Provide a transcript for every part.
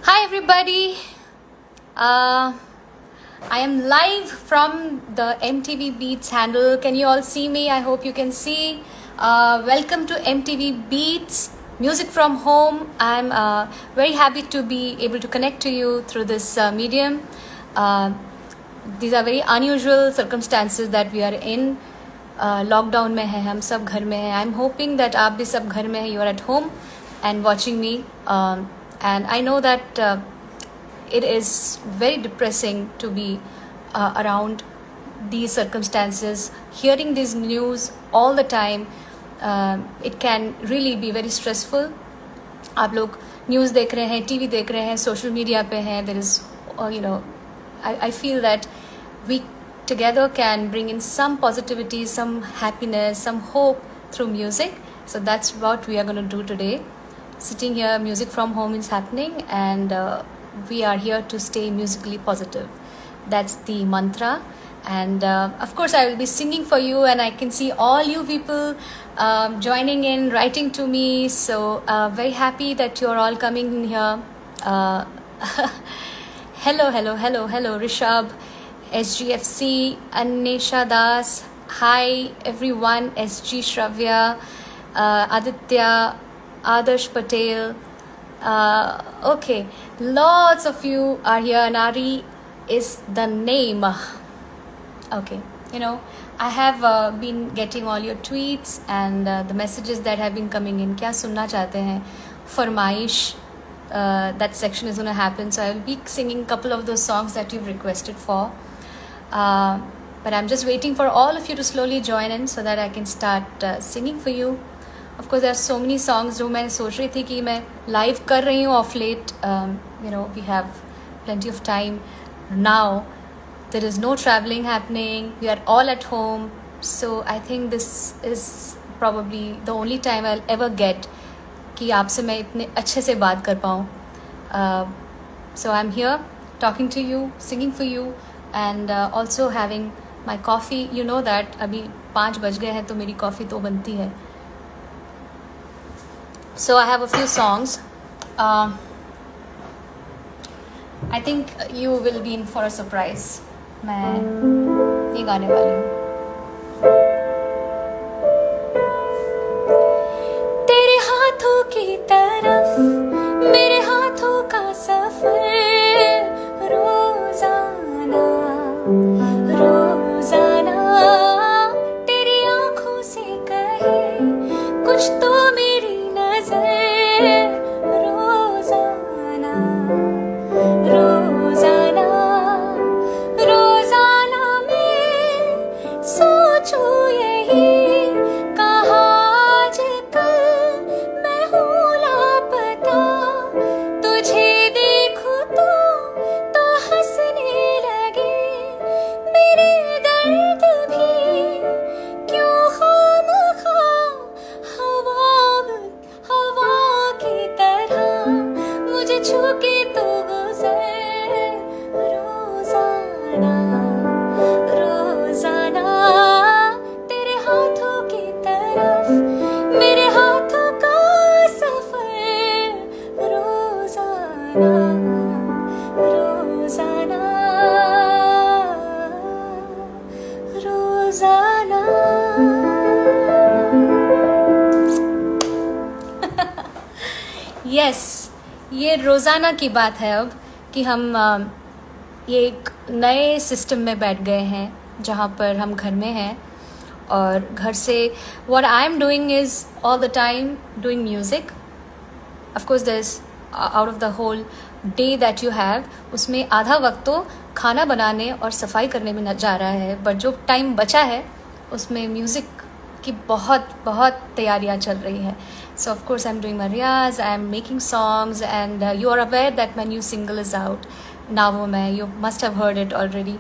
Hi everybody. Uh, I am live from the MTV Beats handle. Can you all see me? I hope you can see. Welcome to MTV Beats Music from Home. I'm very happy to be able to connect to you through this medium. These are very unusual circumstances that we are in. Lockdown में है, हम सब घर में हैं. I am hoping that आप भी सब घर में हैं. You are at home and watching me. And I know that it is very depressing to be around these circumstances, hearing this news all the time. It can really be very stressful. आप लोग news देख रहे हैं, TV देख रहे हैं, social media पे हैं. There is, I feel that we together can bring in some positivity, some happiness, some hope through music. So that's what we are going to do today. Sitting here, music from home is happening, and we are here to stay musically positive. That's the mantra. And of course I will be singing for you, and I can see all you people joining in, writing to me. So very happy that you're all coming in here. Hello Rishabh, SGFC, Anisha Das, hi everyone, SG Shravya, Aditya, Adarsh Patel. Okay, lots of you are here. Nari is the name. Okay, I have been getting all your tweets and the messages that have been coming in. क्या सुनना चाहते हैं? फरमाइश. That section is going to happen, so I will be singing a couple of those songs that you've requested for. But I'm just waiting for all of you to slowly join in so that I can start singing for you. Of course, there are so many songs जो मैं सोच रही थी कि मैं live कर रही हूँ of late. We have plenty of time now. There is no traveling happening. We are all at home. So I think this is probably the only time I'll ever get कि आपसे मैं इतने अच्छे से बात कर पाऊँ. So I'm here talking to you, singing for you, and also having my coffee. You know that अभी 5 बज गए हैं तो मेरी coffee तो बनती है. So I have a few songs. I think you will be in for a surprise. मैं ये गाने वाली हूँ. तेरे हाथों की तरफ मेरे हाथों का सफर रोजाना रोजाना तेरी आंखों से कहे कुछ तो मेरी रोजाना रोजाना रोजाना मैं सोचूं यही कहाँ आजकल मैं हूँ लापता. तुझे देखूं तो हंसने लगे मेरे दर्द भी क्यों खामखा हवा की तरह मुझे छू के तो गुजर रोजाना रोजाना तेरे हाथों की तरफ मेरे हाथों का सफर रोजाना रोजाना रोजाना. यस, ये रोज़ाना की बात है अब कि हम ये एक नए सिस्टम में बैठ गए हैं जहाँ पर हम घर में हैं और घर से what I'm doing is all the time doing music. Of course there's out of the whole day that you have, उसमें आधा वक्त तो खाना बनाने और सफाई करने में जा रहा है, बट जो टाइम बचा है उसमें म्यूज़िक की बहुत बहुत तैयारियाँ चल रही हैं. So of course I'm doing my riyaz, I'm making songs, and you are aware that my new single is out, Naavo Main. You must have heard it already.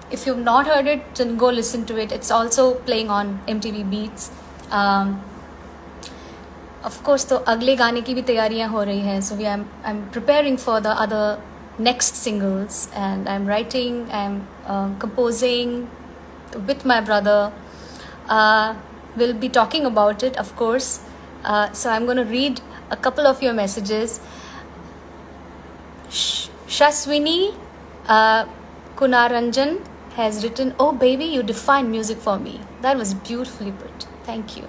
If you've not heard it, then go listen to it. It's also playing on MTV Beats. Of course तो अगले गाने की भी तैयारियाँ हो रही हैं. So I'm preparing for the other next singles, and I'm writing, I'm composing with my brother. We'll be talking about it, of course. So I'm going to read a couple of your messages. Shaswini Kunaranjan has written, "Oh baby, you define music for me." That was beautifully put. Thank you.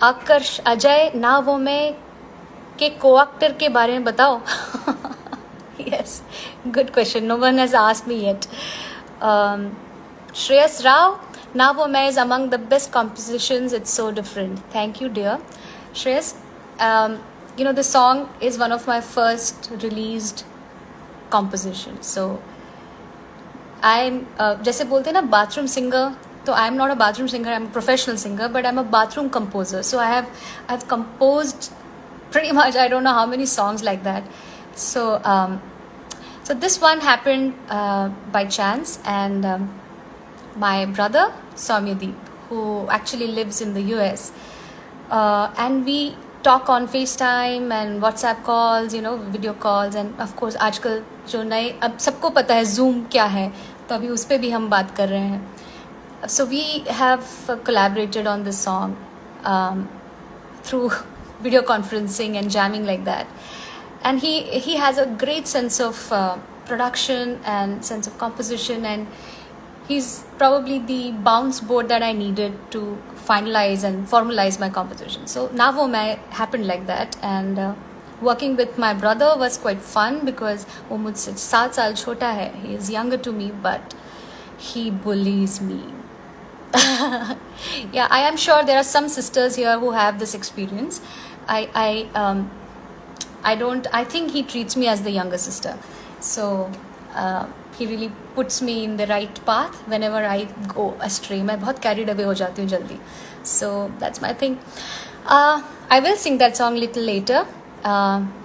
आकर्ष Ajay, ना वो मैं के co-actor के बारे में बताओ. Yes, good question. No one has asked me yet. Shreyas Rao, Na Wo Main is among the best compositions. It's so different. Thank you, dear. Shreyas, you know, the song is one of my first released compositions. So, I'm, जैसे बोलते हैं ना bathroom singer, so I'm not a bathroom singer, I'm a professional singer, but I'm a bathroom composer. So I've composed pretty much, I don't know how many songs like that. So so this one happened by chance, and my brother Soumyadeep, who actually lives in the US, and we talk on FaceTime and WhatsApp calls, you know, video calls, and of course आजकल जो नए, अब सबको पता है Zoom क्या है, तो अभी उस पर भी हम बात कर रहे हैं. So we have collaborated on this song through video conferencing and jamming like that. And he has a great sense of production and sense of composition, and he's probably the bounce board that I needed to finalize and formalize my composition. So Na Wo Main happened like that, and working with my brother was quite fun because वो मुझसे 7 साल छोटा है. He is younger to me, but he bullies me. Yeah, I am sure there are some sisters here who have this experience. I think he treats me as the younger sister. So he really puts me in the right path whenever I go astray. मैं बहुत carried away हो जाती हूँ जल्दी. So that's my thing. I will sing that song little later.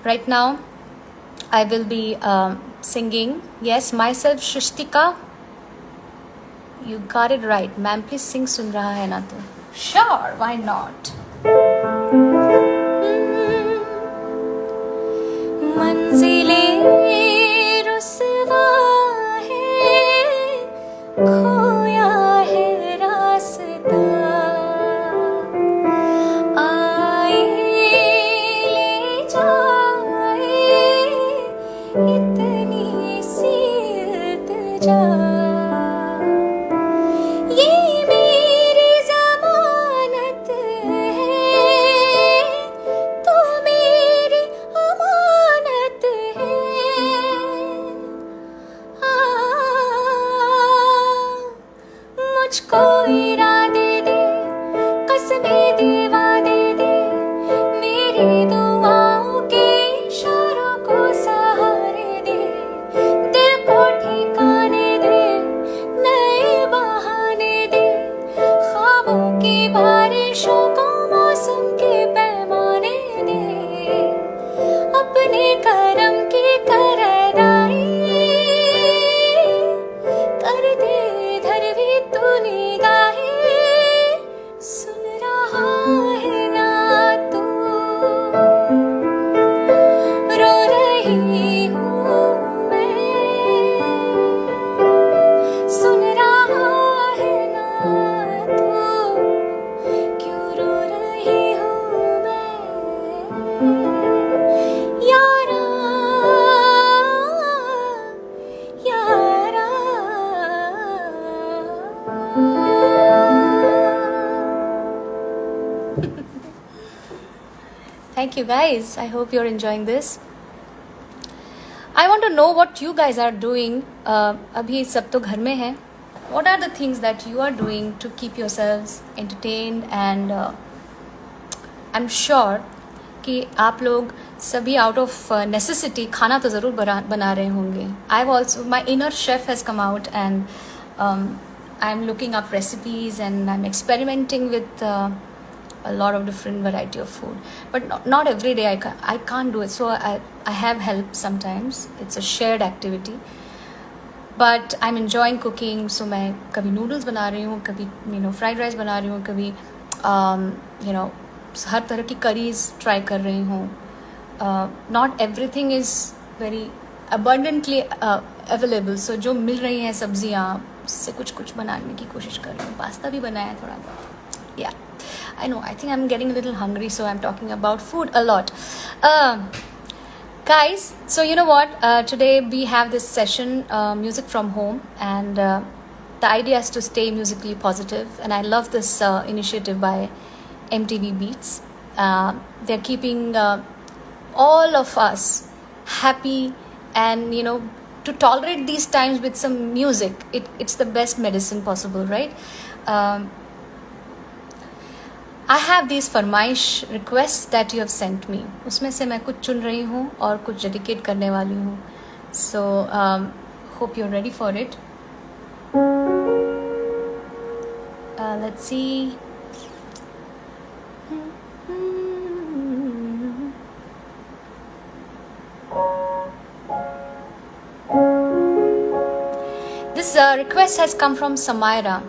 Right now I will be singing, yes, myself, Shrishtika. You got it right. Ma'am, please sing सुन रहा है ना तो? Sure, why not? मंजिले रुसवा है, खोया है रास्ता, आए ले जाए इतनी सी इल्तिजा. मुझको इरादे दे, कसमें दे, वादे दे, मेरी दुआओं के इशारों को सहारे दे, दिल को ठिकाने दे, नए बहाने दे, ख्वाबों की बारिशों को मौसम के पैमाने दे, अपने करम की करदाई कर दे. सुन रहा है ना तू, रो रही हूँ मैं. सुन रहा है ना तू, क्यों रो रही हूँ मैं. यारा यारा. Thank you guys. I hope you're enjoying this. I want to know what you guys are doing. अभी सब तो घर में हैं. What are the things that you are doing to keep yourselves entertained? And I'm sure कि आप लोग सभी out of necessity खाना तो ज़रूर बना रहे होंगे. I've also, my inner chef has come out, and I'm looking up recipes and I'm experimenting with a lot of different variety of food, but not every day I can't do it, so I have help sometimes. It's a shared activity, but I'm enjoying cooking. So मैं कभी noodles बना रही हूँ, कभी fried rice बना रही हूँ, कभी हर तरह की curries try कर रही हूँ. Not everything is very abundantly available, so जो मिल रही हैं सब्जियाँ उससे कुछ बनाने की कोशिश कर रही हूँ. पास्ता भी बनाया है थोड़ा बहुत. Yeah, I know, I think I'm getting a little hungry, so I'm talking about food a lot. Guys, so you know what? Today we have this session, music from home, and the idea is to stay musically positive. And I love this initiative by MTV Beats. They're keeping all of us happy, and to tolerate these times with some music. It's the best medicine possible, right? Um, I have these फरमाइश request that you have sent me, उसमें से मैं कुछ चुन रही हूँ और कुछ डेडिकेट करने वाली हूँ. So hope you are ready for it. Let's see. This request has come from Samaira.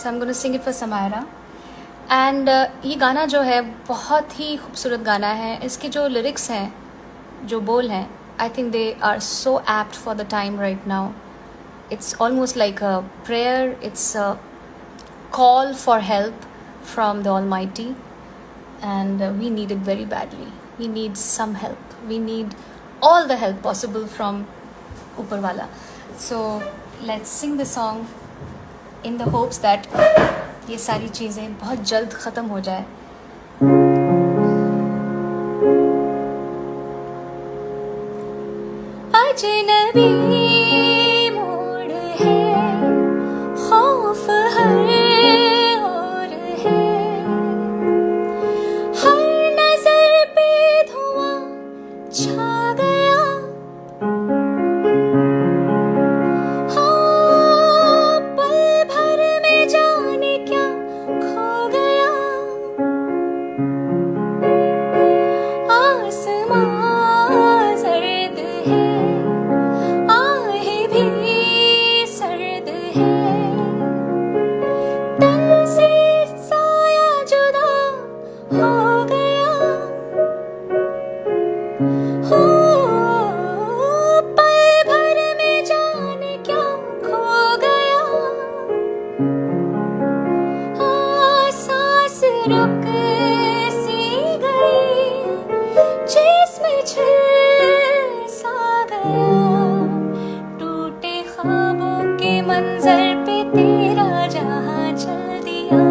So I'm going to sing it for Samaira. And ये गाना जो है बहुत ही खूबसूरत गाना है. इसके जो लिरिक्स हैं, जो बोल हैं, I think they are so apt for the time right now. It's almost like a prayer. It's a call for help from the Almighty. And we need it very badly. We need some help. We need all the help possible from Upar Wala. So let's sing the song in the hopes that ये सारी चीज़ें बहुत जल्द ख़त्म हो जाए. अजनबी मोड़ है, खौफ हर और है, हर नजर पे धुआं छा गया. रुक सी गई, जिस्म छिल सा गया, टूटे ख्वाबों के मंजर पे तेरा जहां चल दिया.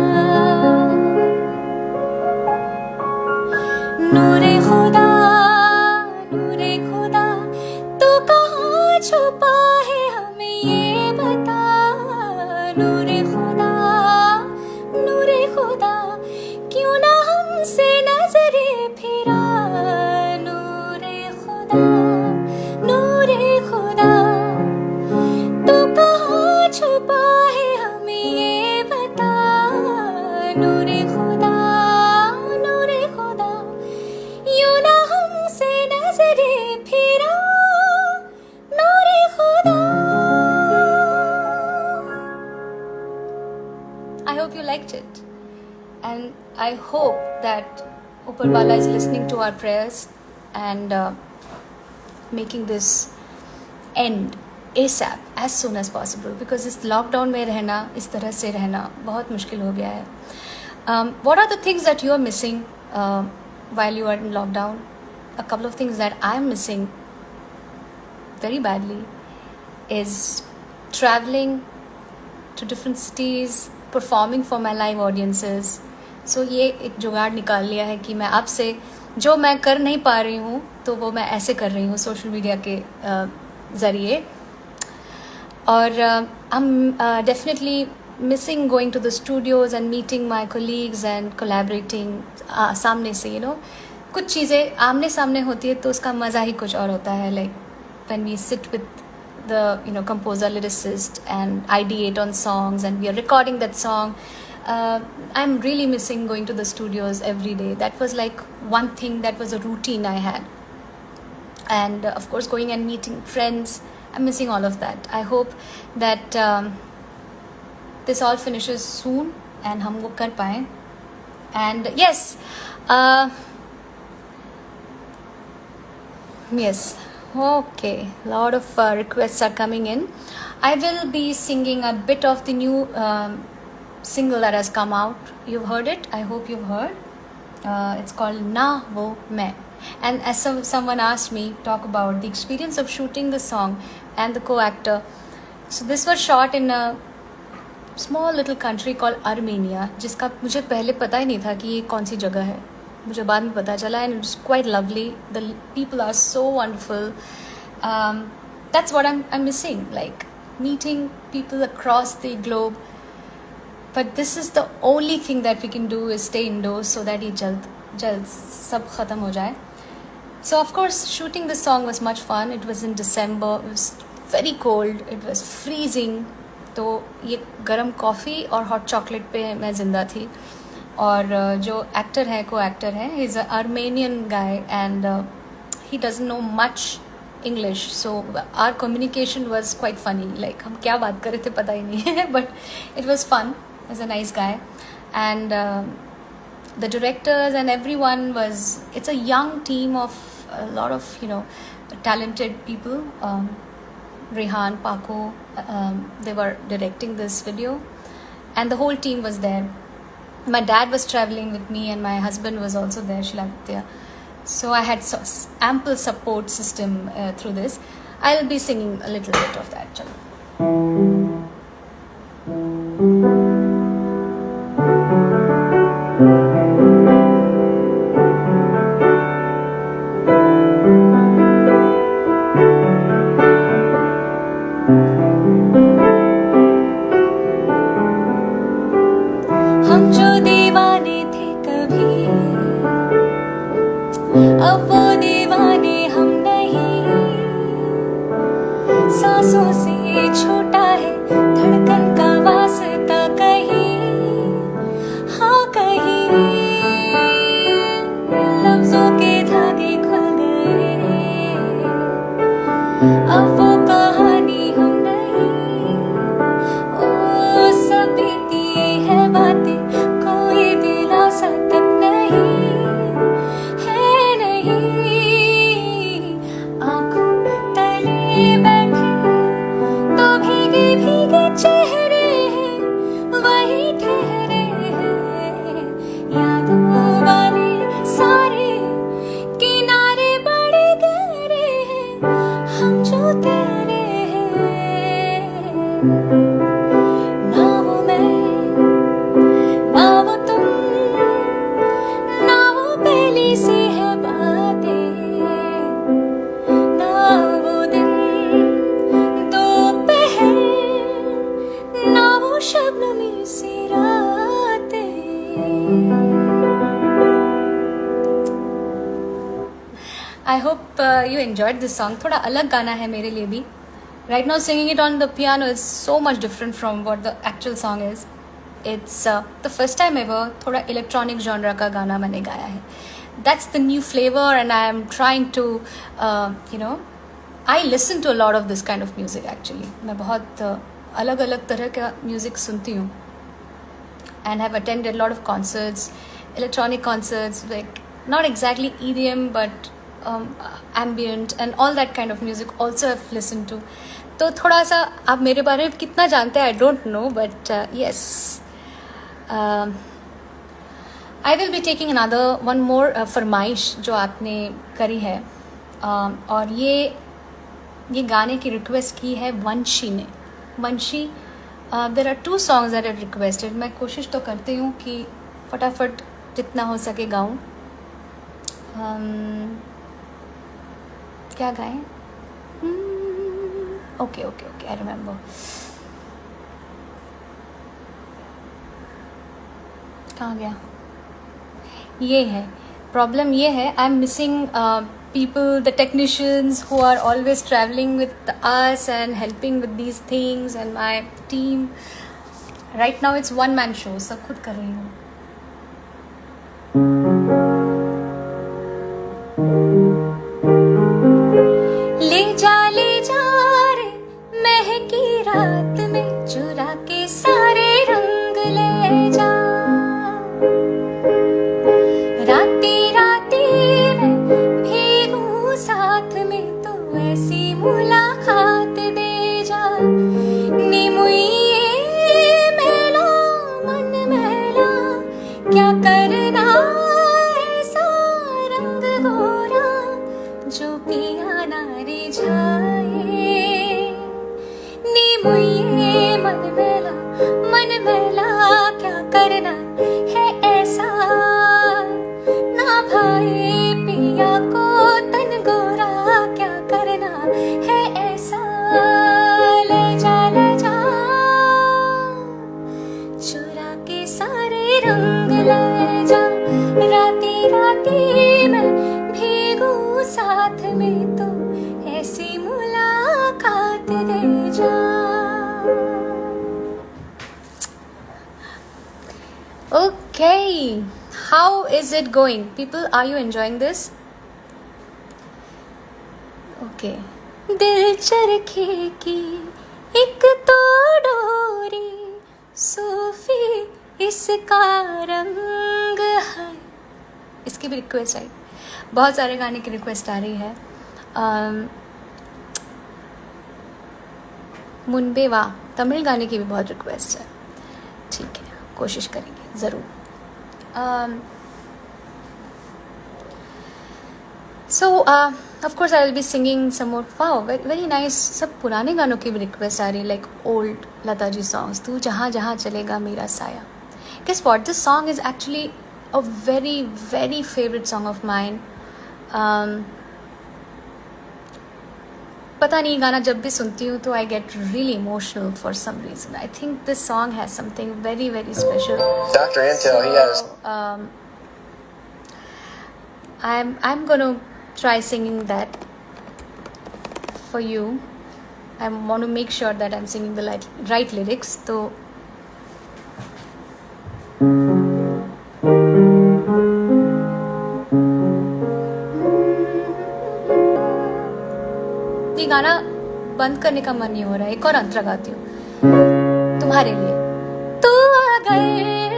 नूरे खुदा, नूरे खुदा, तू कहाँ छुपा है हमें ये बता. नूरे खुदा, नूरे खुदा, क्यों ना हमसे नजरे फिरा. नूरे खुदा, नूरे खुदा, तू कहाँ छुपा है हमें ये बता. नूरे खुदा, नूरे खुदा, यूं ना हमसे नजरे फिरा. नूरे खुदा. I hope you liked it. And I hope that Upar Wala is listening to our prayers and making this end ASAP, as soon as possible, because इस लॉकडाउन में रहना, इस तरह से रहना बहुत मुश्किल हो गया है. What are the things that you are missing while you are in lockdown? A couple of things that I am missing very badly is traveling to different cities, performing for my live audiences. So ये एक जुगाड़ निकाल लिया है कि मैं अब से जो मैं कर नहीं पा रही हूँ तो वो मैं ऐसे कर रही हूँ सोशल मीडिया के ज़रिए. और I'm definitely missing going to the studios and meeting my colleagues and collaborating सामने से. कुछ चीज़ें आमने सामने होती है तो उसका मज़ा ही कुछ और होता है. Like when we sit with the composer, lyricist, and ideate on songs, and we are recording that song. I'm really missing going to the studios every day. That was like one thing, that was a routine I had. And of course going and meeting friends, I'm missing all of that. I hope that this all finishes soon and hum wo kar paye. And yes, okay, a lot of requests are coming in. I will be singing a bit of the new single that has come out. You've heard it. I hope you've heard. It's called Na Wo Main. And as someone asked me, talk about the experience of shooting the song and the co-actor. So this was shot in a small little country called Armenia, जिसका मुझे पहले पता ही नहीं था कि ये कौन सी जगह है. मुझे बाद में पता चला, and it's quite lovely. The people are so wonderful. That's what I'm missing, like meeting people across the globe. But this is the only thing that we can do is stay indoors so that ये जल्द सब ख़त्म हो जाए. So of course shooting this song was much fun. It was in December. It was very cold. It was freezing. तो ये गरम coffee और हॉट चॉकलेट पे मैं ज़िंदा थी. और जो एक्टर है, को एक्टर है, he is a Armenian guy and he doesn't know much English, so our communication was quite funny. Like हम क्या बात कर रहे थे पता ही नहीं है, but it was fun. He was a nice guy, and the directors and everyone was. It's a young team of a lot of talented people. Rehan, Paco, they were directing this video, and the whole team was there. My dad was traveling with me, and my husband was also there, Shiladitya. So I had ample support system through this. I'll be singing a little bit of that. Chalo. हम जो दीवाने थे कभी, अब वो दीवाने हम नहीं. सांसों से छोटा है धड़कन का वास्ता कहीं, हाँ कहीं. लफ्जों के धागे खुल गए, अब वो कहानी हम नहीं. ओ सब बीती है बातें, कोई दिलासा तक नहीं है. आंखों तले बैठे तो भीगे भीगे चेहरे हैं, वही ठहरे हैं. यादों वाले सारे किनारे बड़े गहरे हैं, हम जो तेरे हैं. ना वो मैं, ना वो तुम, ना वो पहली सी है बातें, ना वो दिन दोपहर, ना वो शबनमी सी रातें. I hope you enjoyed this song. थोड़ा अलग गाना है मेरे लिए भी. Right now singing it on the piano is so much different from what the actual song is. It's the first time ever थोड़ा electronic genre का गाना मैंने गाया है. That's the new flavor, and I am trying to, I listen to a lot of this kind of music actually. मैं बहुत अलग अलग तरह का music सुनती हूँ, and have attended a lot of concerts, electronic concerts, like not exactly EDM but ambient and all that kind of music also I've listened to. तो थोड़ा सा आप मेरे बारे में कितना जानते हैं I don't know, but yes, I will be taking one more फरमाइश जो आपने करी है, और ये गाने की रिक्वेस्ट की है वंशी ने. वंशी, there are 2 songs that are requested. मैं कोशिश तो करती हूँ कि फटाफट जितना हो सके गाऊँ. क्या गाएं? Okay, I remember. कहाँ गया? ये है प्रॉब्लम. ये है I am missing people, the technicians who are always traveling with us and helping with these things, and my team. Right now it's one man show, सब खुद कर रही हूँ. ले जा रे महकी रात में, चुरा के सारे रंग ले जा. राती राती में भीगू साथ में, तो ऐसी मुलाकात दे जा. निमुइए मेला मन मेला, क्या करना ऐसा रंग गोरा. में तो ऐसी मुलाकात दे जा. Okay, how is it going? People, are you enjoying this? Okay. दिल चरखे की एक तो डोरी, सूफी इसका रंग है. इसकी भी रिक्वेस्ट आई, बहुत सारे गाने की रिक्वेस्ट आ रही है. मुनबेवा तमिल गाने की भी बहुत रिक्वेस्ट है. ठीक है, कोशिश करेंगे ज़रूर. So of course I will be singing some more. Wow, very nice. सब पुराने गानों की भी रिक्वेस्ट आ रही है, like old Lata ji songs. तू जहाँ जहाँ चलेगा मेरा साया. Guess what? This song is actually a very very favorite song of mine. पता नहीं, गाना जब भी सुनती हूँ तो I get really emotional for some reason. I think this song has something very very special. Dr. Intel, he has. I'm gonna try singing that for you. I want to make sure that I'm singing the right lyrics. तो ये गाना बंद करने का मन नहीं हो रहा है. एक और अंतरा गाती हूँ तुम्हारे लिए. तू अगर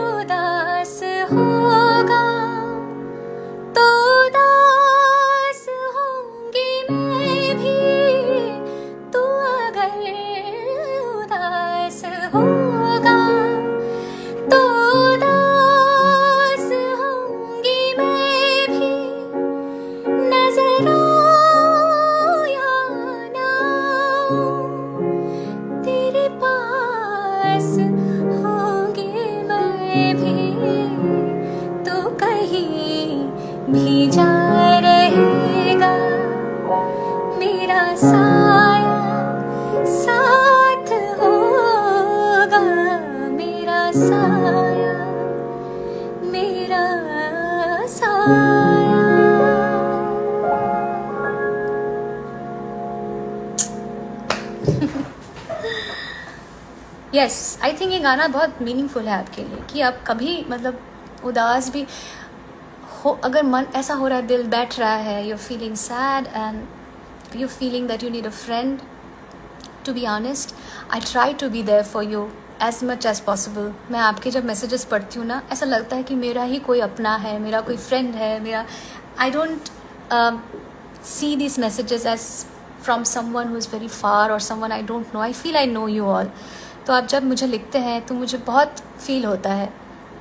उदास होगा तो उदास होंगी मैं भी. तू अगर उदास होगा तो उदास होंगी मैं भी. नजर आओ या ना आओ, तेरे पास होंगी मैं भी. तो कहीं भी जा रहेगा मेरा साया, साथ होगा मेरा साया, मेरा साया. यस, आई थिंक ये गाना बहुत मीनिंगफुल है आपके लिए कि आप कभी मतलब उदास भी हो, अगर मन ऐसा हो रहा है, दिल बैठ रहा है, you feeling sad and you feeling that you need a friend. To be honest, I try to be there for you as much as possible. मैं आपके जब मैसेजेस पढ़ती हूँ ना, ऐसा लगता है कि मेरा ही कोई अपना है, मेरा कोई फ्रेंड है. मेरा I don't see this messages as from someone who is very far or someone I don't know. I feel I know you all. तो आप जब मुझे लिखते हैं तो मुझे बहुत फील होता है.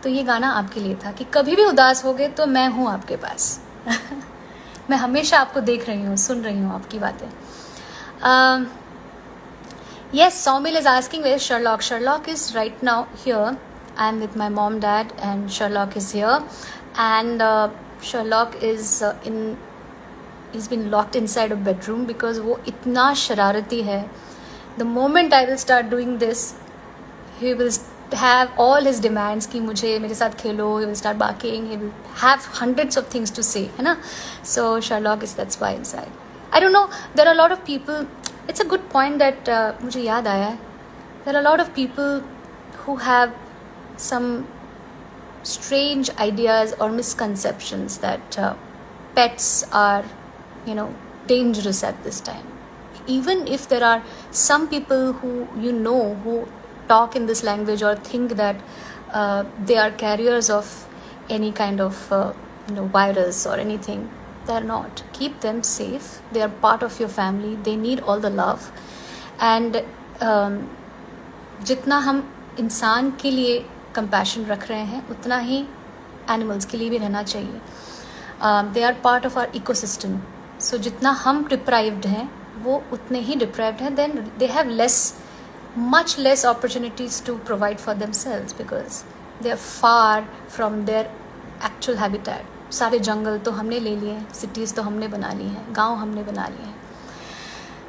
तो ये गाना आपके लिए था कि कभी भी उदास हो गए तो मैं हूँ आपके पास. मैं हमेशा आपको देख रही हूँ, सुन रही हूँ आपकी बातें. Yes, Saumil is asking where is Sherlock. Sherlock is right now here. I'm with my mom, dad, and Sherlock is here. And Sherlock is he's been locked inside a bedroom because वो इतना शरारती है. The moment I will start doing this, he will have all his demands कि मुझे मेरे साथ खेलो. He will start barking. He will have hundreds of things to say, है ना. So Sherlock is, that's why inside. I don't know. There are a lot of people. It's a good point that मुझे याद आया है. There are a lot of people who have some strange ideas or misconceptions that pets are, you know, dangerous at this time. Even if there are some people who you know who talk in this language or think that they are carriers of any kind of virus or anything, they are not. Keep them safe. They are part of your family. They need all the love. And जितना हम इंसान के लिए compassion रख रहे हैं, उतना ही animals के लिए भी रहना चाहिए. They are part of our ecosystem. So जितना हम deprived हैं, वो उतने ही deprived हैं. Then they have much less opportunities to provide for themselves because they are far from their actual habitat. सारे जंगल तो हमने ले लिए हैं, cities तो हमने बना ली हैं, गांव हमने बना लिए हैं.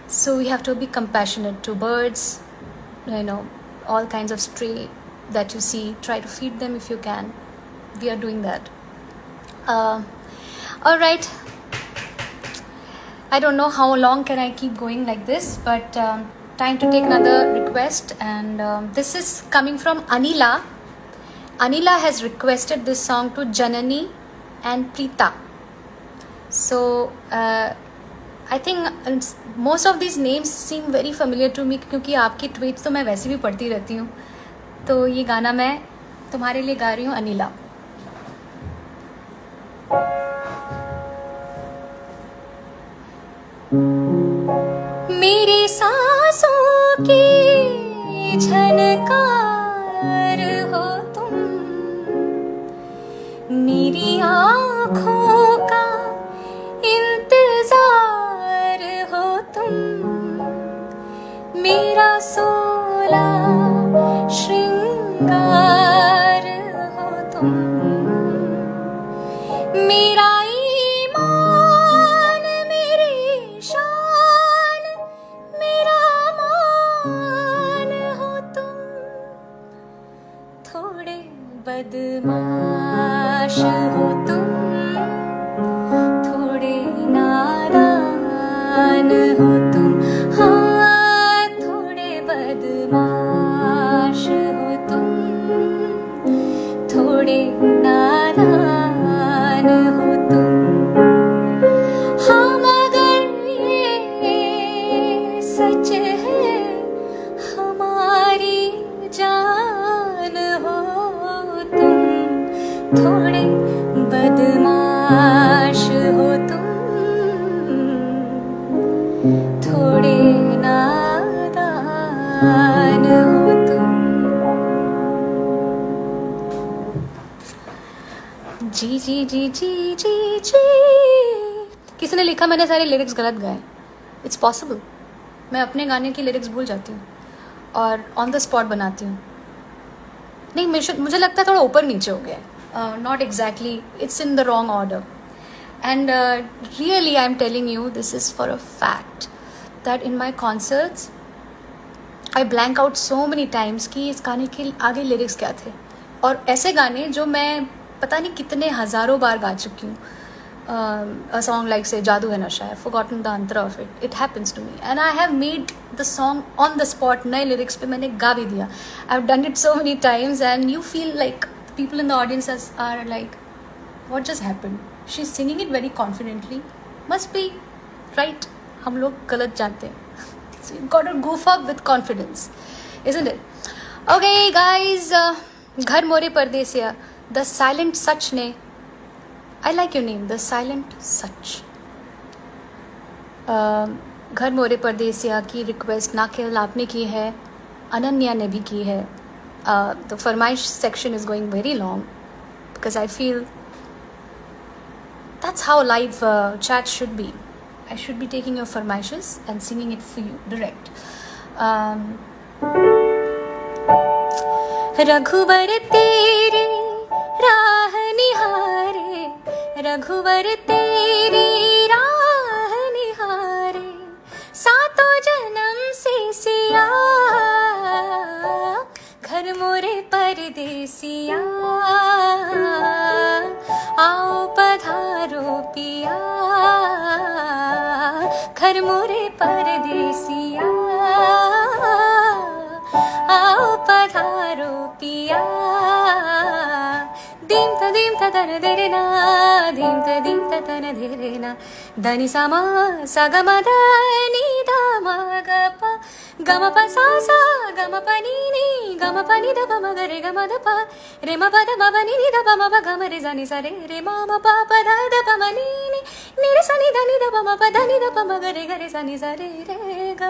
So we have to be compassionate to birds, you know, all kinds of stray that you see. Try to feed them if you can. We are doing that. All right. I don't know how long can I keep going like this, but time to take another request, and this is coming from Anila. Anila has requested this song to Janani and Preeta. So I think most of these names seem very familiar to me, क्योंकि आपकी tweets तो मैं वैसे भी पढ़ती रहती हूँ. तो ये गाना मैं तुम्हारे लिए गा रही हूँ, अनिला. मेरी सांसों की झनकार हो तुम, मेरी आँखों का इंतजार हो तुम, मेरा सोला श्रृंगार हो तुम, मेरा ईमान मेरी शान, मेरा मान हो तुम. थोड़े बदमाश हो तुम, थोड़े नादान हो तुम. हाँ, थोड़े बदमाश हो तुम, थोड़े नादान हो तुम. हाँ, मगर ये सच है, हमारी जान हो तुम. थोड़े बदमाश हो तुम, थोड़े नादान हो तुम. जी जी जी जी जी जी. किसी ने लिखा मैंने सारे लिरिक्स गलत गाए. It's possible. मैं अपने गाने की लिरिक्स भूल जाती हूँ और ऑन द स्पॉट बनाती हूँ. नहीं, मुझे लगता है थोड़ा ऊपर नीचे हो गया है. Not exactly, it's in the wrong order. And really I'm telling you, this is for a fact, that in my concerts I blank out so many times कि इस गाने के आगे लिरिक्स क्या थे. और ऐसे गाने जो मैं पता नहीं कितने हज़ारों बार गा चुकी हूँ. A song like say जादू है नशा, I've forgotten the antara of it. It happens to me and I have made the song on the spot. नए lyrics पे मैंने गा भी दिया. I've done it so many times and you feel like people in the audience are like, what just happened? She's singing it very confidently. Must be right. हम लोग गलत जानते हैं. So you've got to goof up with confidence, isn't it? Okay, guys. घर मोरे परदेसिया, The Silent Sach ने, I like your name, The Silent Sach. घर मोरे परदेसिया की रिक्वेस्ट ना केवल आपने की है, अनन्या ने भी की है. The फरमाइश section is going very long because I feel that's how live chat should be. I should be taking your फरमाइशेस and singing it for you direct. रघुवर तेरी राह निहारे, रघुवर तेरी राह निहारे, सातों जन्म से सिया, घर मोरे परदेसिया, आओ पधारो पिया, घर मोरे परदेसिया, आओ पधारो पिया. दीम ता तन देना, दीम ता तन देना, धनी समा सगम धनी धा ग प गम प सा गम प नी नी गम प नि ध प म ग रे ग म ध प रे म प ध म प नि ध प म प ग म रे ज नि सा रे रे म म प प ध ध प म नि नि नि रे सा नि ध नि ध प म प ध नि ध प म ग रे सा नि सा रे रे ग.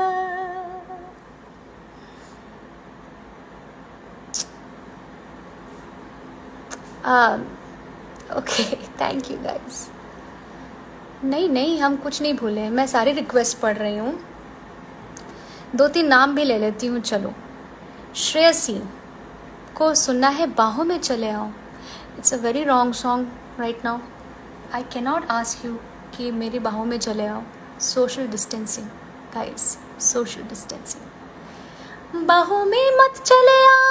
Okay, thank you guys. नहीं, हम कुछ नहीं भूले. मैं सारे रिक्वेस्ट पढ़ रही हूँ. 2-3 नाम भी ले लेती हूँ. चलो, श्रेयसी को सुनना है बाहों में चले आओ. It's a very wrong song right now. I cannot ask you कि मेरी बाहों में चले आओ. Social distancing guys, social distancing. बाहों में मत चले आओ.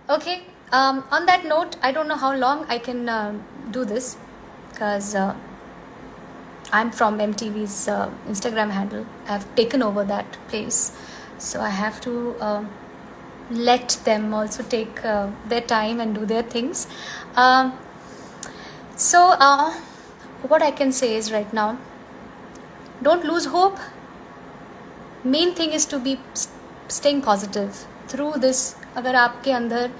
Okay, on that note, I don't know how long I can do this. because I'm from MTV's Instagram handle. I've taken over that place, so I have to let them also take their time and do their things. So what I can say is right now, don't lose hope. Main thing is to be staying positive through this. अगर आपके अंदर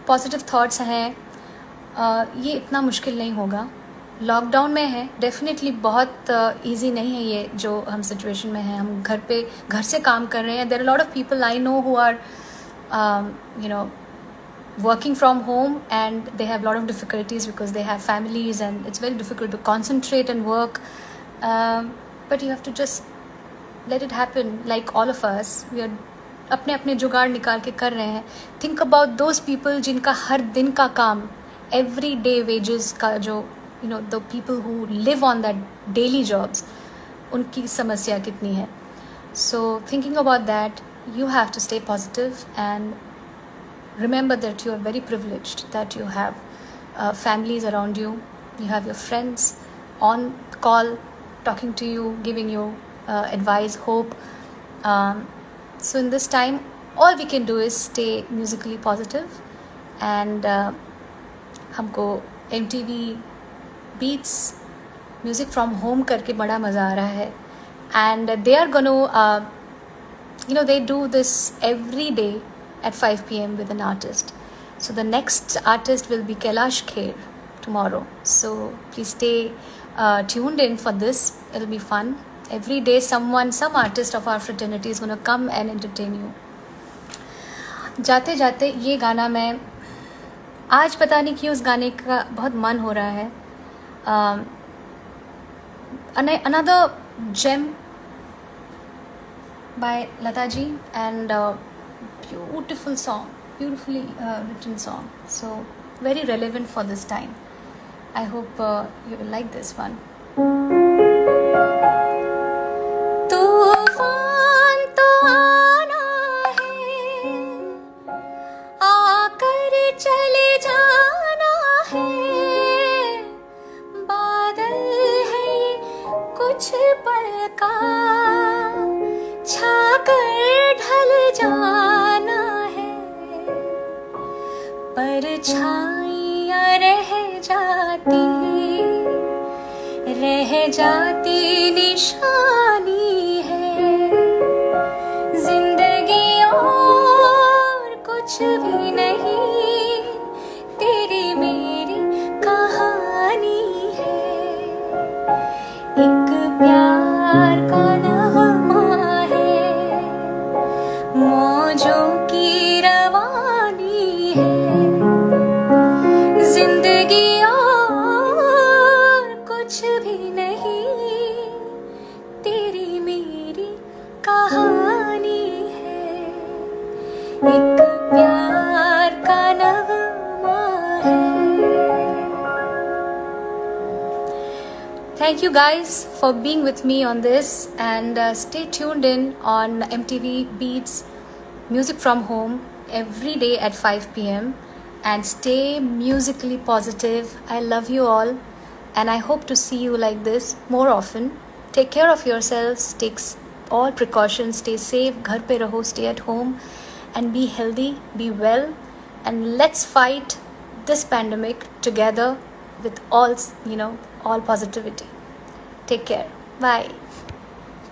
positive thoughts हैं, ये इतना मुश्किल नहीं होगा. Lockdown में है, डेफिनेटली बहुत इजी नहीं है ये जो हम सिचुएशन में हैं. हम घर से काम कर रहे हैं. There are lot of people I know who are working from home, and they have a lot of difficulties because they have families and it's very difficult to concentrate and work, but you have to just let it happen. Like all of us, we are अपने अपने जुगाड़ निकाल के कर रहे हैं. Think about those people जिनका हर दिन का काम, एवरी डे वेजेस का, जो the people who live on that daily jobs, उनकी समस्या कितनी है. सो thinking about that, you have to stay positive and remember that you are very privileged, that you have families around you, you have your friends on call talking to you, giving you advice, hope. So in this time, all we can do is stay musically positive, and हमको MTV Beats music from home करके बड़ा मज़ा आ रहा है. And they are going to they do this every day at 5 p.m. with an artist. So the next artist will be Kailash Kher tomorrow. So please stay tuned in for this. It'll be fun. Every day some artist of our fraternity is going to come and entertain you. जाते जाते ये गाना, मैं आज पता नहीं क्यों उस गाने का बहुत मन हो रहा है. Another gem by Lata ji, and beautiful song, beautifully written song, so very relevant for this time. I hope you will like this one. तूफान तो आना है, आकर चले जाना है, बादल है कुछ पल का, छाकर ढल जाना है, परछाइयाँ रह जाती निशानी है, जिंदगी और कुछ भी नहीं, तेरी मेरी कहानी है. एक प्यार का नगमा है, मौजों की रवानी है, जिंदगी और कुछ भी नहीं, तेरी मेरी कहानी है. एक प्यार का नगमा है. Thank you guys for being with me on this, and stay tuned in on MTV Beats Music from Home every day at 5 p.m. and stay musically positive. I love you all, and I hope to see you like this more often. Take care of yourselves, take all precautions, stay safe, घर पे रहो, stay at home, and be healthy, be well, and let's fight this pandemic together with all positivity. Take care. Bye.